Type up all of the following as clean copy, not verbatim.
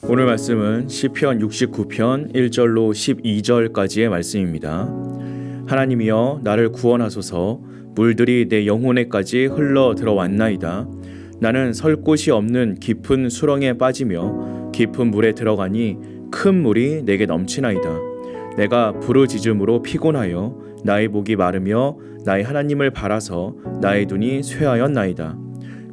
오늘 말씀은 시편 69편 1절로 12절까지의 말씀입니다. 하나님이여 나를 구원하소서. 물들이 내 영혼에까지 흘러 들어왔나이다. 나는 설 곳이 없는 깊은 수렁에 빠지며 깊은 물에 들어가니 큰 물이 내게 넘치나이다. 내가 부르짖음으로 피곤하여 나의 목이 마르며 나의 하나님을 바라서 나의 눈이 쇠하였나이다.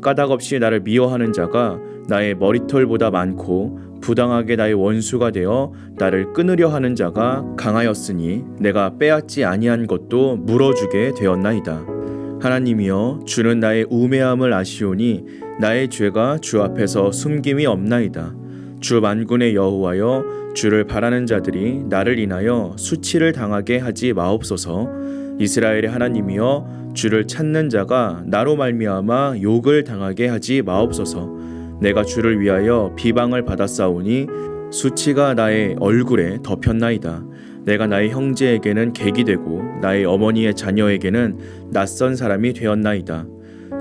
까닭없이 나를 미워하는 자가 나의 머리털보다 많고 부당하게 나의 원수가 되어 나를 끊으려 하는 자가 강하였으니 내가 빼앗지 아니한 것도 물어주게 되었나이다. 하나님이여 주는 나의 우매함을 아시오니 나의 죄가 주 앞에서 숨김이 없나이다. 주 만군의 여호와여 주를 바라는 자들이 나를 인하여 수치를 당하게 하지 마옵소서. 이스라엘의 하나님이여 주를 찾는 자가 나로 말미암아 욕을 당하게 하지 마옵소서. 내가 주를 위하여 비방을 받았사오니 수치가 나의 얼굴에 덮였나이다. 내가 나의 형제에게는 객이 되고 나의 어머니의 자녀에게는 낯선 사람이 되었나이다.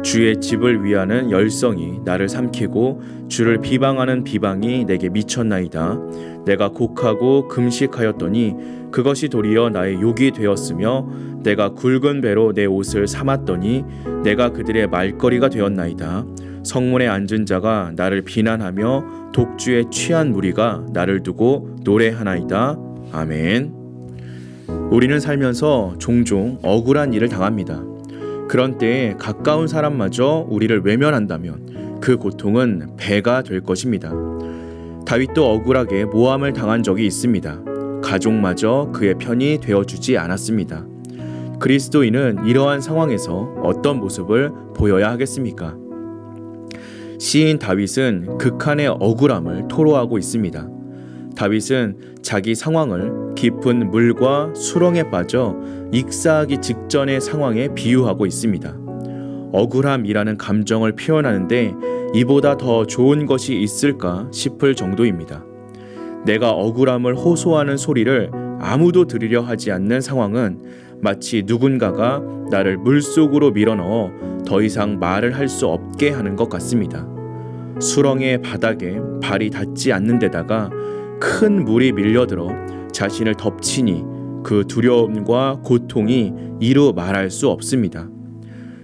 주의 집을 위하는 열성이 나를 삼키고 주를 비방하는 비방이 내게 미쳤나이다. 내가 곡하고 금식하였더니 그것이 도리어 나의 욕이 되었으며 내가 굵은 배로 내 옷을 삼았더니 내가 그들의 말거리가 되었나이다. 성문에 앉은 자가 나를 비난하며 독주에 취한 무리가 나를 두고 노래하나이다. 아멘. 우리는 살면서 종종 억울한 일을 당합니다. 그런 때에 가까운 사람마저 우리를 외면한다면 그 고통은 배가 될 것입니다. 다윗도 억울하게 모함을 당한 적이 있습니다. 가족마저 그의 편이 되어주지 않았습니다. 그리스도인은 이러한 상황에서 어떤 모습을 보여야 하겠습니까? 시인 다윗은 극한의 억울함을 토로하고 있습니다. 다윗은 자기 상황을 깊은 물과 수렁에 빠져 익사하기 직전의 상황에 비유하고 있습니다. 억울함이라는 감정을 표현하는데 이보다 더 좋은 것이 있을까 싶을 정도입니다. 내가 억울함을 호소하는 소리를 아무도 들으려 하지 않는 상황은 마치 누군가가 나를 물속으로 밀어넣어 더 이상 말을 할 수 없게 하는 것 같습니다. 수렁의 바닥에 발이 닿지 않는 데다가 큰 물이 밀려들어 자신을 덮치니 그 두려움과 고통이 이루 말할 수 없습니다.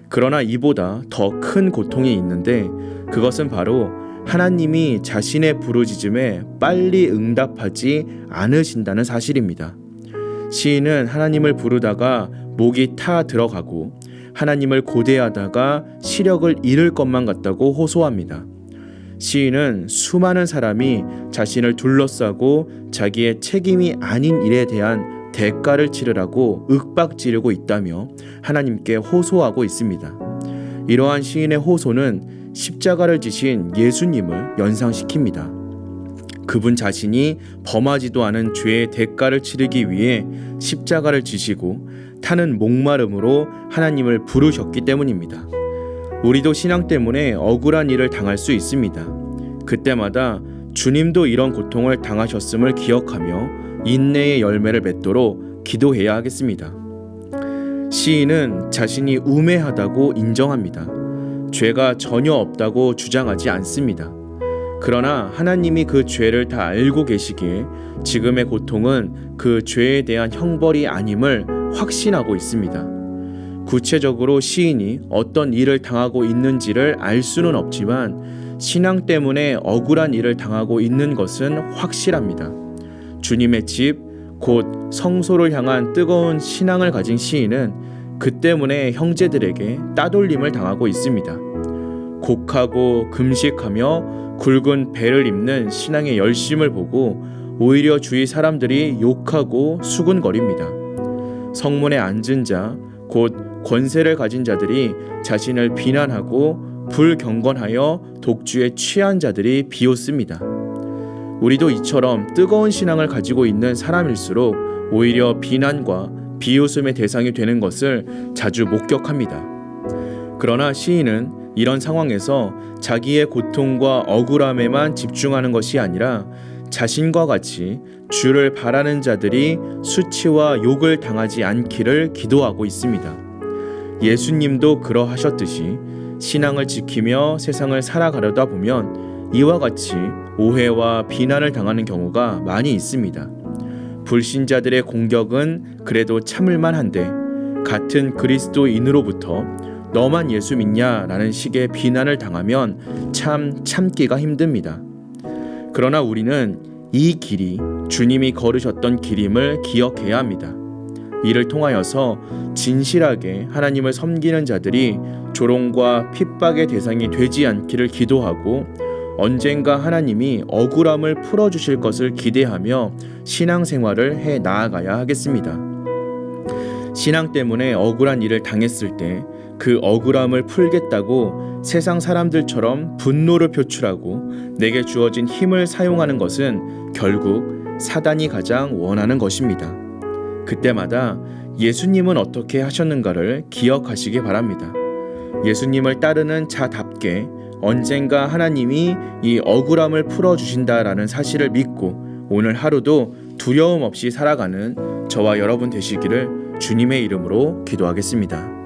그러나 이보다 더 큰 고통이 있는데 그것은 바로 하나님이 자신의 부르짖음에 빨리 응답하지 않으신다는 사실입니다. 시인은 하나님을 부르다가 목이 타 들어가고 하나님을 고대하다가 시력을 잃을 것만 같다고 호소합니다. 시인은 수많은 사람이 자신을 둘러싸고 자기의 책임이 아닌 일에 대한 대가를 치르라고 윽박지르고 있다며 하나님께 호소하고 있습니다. 이러한 시인의 호소는 십자가를 지신 예수님을 연상시킵니다. 그분 자신이 범하지도 않은 죄의 대가를 치르기 위해 십자가를 지시고 타는 목마름으로 하나님을 부르셨기 때문입니다. 우리도 신앙 때문에 억울한 일을 당할 수 있습니다. 그때마다 주님도 이런 고통을 당하셨음을 기억하며 인내의 열매를 맺도록 기도해야 하겠습니다. 시인은 자신이 우매하다고 인정합니다. 죄가 전혀 없다고 주장하지 않습니다. 그러나 하나님이 그 죄를 다 알고 계시기에 지금의 고통은 그 죄에 대한 형벌이 아님을 확신하고 있습니다. 구체적으로 시인이 어떤 일을 당하고 있는지를 알 수는 없지만 신앙 때문에 억울한 일을 당하고 있는 것은 확실합니다. 주님의 집, 곧 성소를 향한 뜨거운 신앙을 가진 시인은 그 때문에 형제들에게 따돌림을 당하고 있습니다. 곡하고 금식하며 굵은 배를 입는 신앙의 열심을 보고 오히려 주위 사람들이 욕하고 수군거립니다. 성문에 앉은 자, 곧 권세를 가진 자들이 자신을 비난하고 불경건하여 독주에 취한 자들이 비웃습니다. 우리도 이처럼 뜨거운 신앙을 가지고 있는 사람일수록 오히려 비난과 비웃음의 대상이 되는 것을 자주 목격합니다. 그러나 시인은 이런 상황에서 자기의 고통과 억울함에만 집중하는 것이 아니라 자신과 같이 주를 바라는 자들이 수치와 욕을 당하지 않기를 기도하고 있습니다. 예수님도 그러하셨듯이 신앙을 지키며 세상을 살아가려다 보면 이와 같이 오해와 비난을 당하는 경우가 많이 있습니다. 불신자들의 공격은 그래도 참을만 한데 같은 그리스도인으로부터 너만 예수 믿냐라는 식의 비난을 당하면 참 참기가 힘듭니다. 그러나 우리는 이 길이 주님이 걸으셨던 길임을 기억해야 합니다. 이를 통하여서 진실하게 하나님을 섬기는 자들이 조롱과 핍박의 대상이 되지 않기를 기도하고 언젠가 하나님이 억울함을 풀어주실 것을 기대하며 신앙생활을 해 나아가야 하겠습니다. 신앙 때문에 억울한 일을 당했을 때 그 억울함을 풀겠다고 세상 사람들처럼 분노를 표출하고 내게 주어진 힘을 사용하는 것은 결국 사단이 가장 원하는 것입니다. 그때마다 예수님은 어떻게 하셨는가를 기억하시기 바랍니다. 예수님을 따르는 자답게 언젠가 하나님이 이 억울함을 풀어주신다라는 사실을 믿고 오늘 하루도 두려움 없이 살아가는 저와 여러분 되시기를 주님의 이름으로 기도하겠습니다.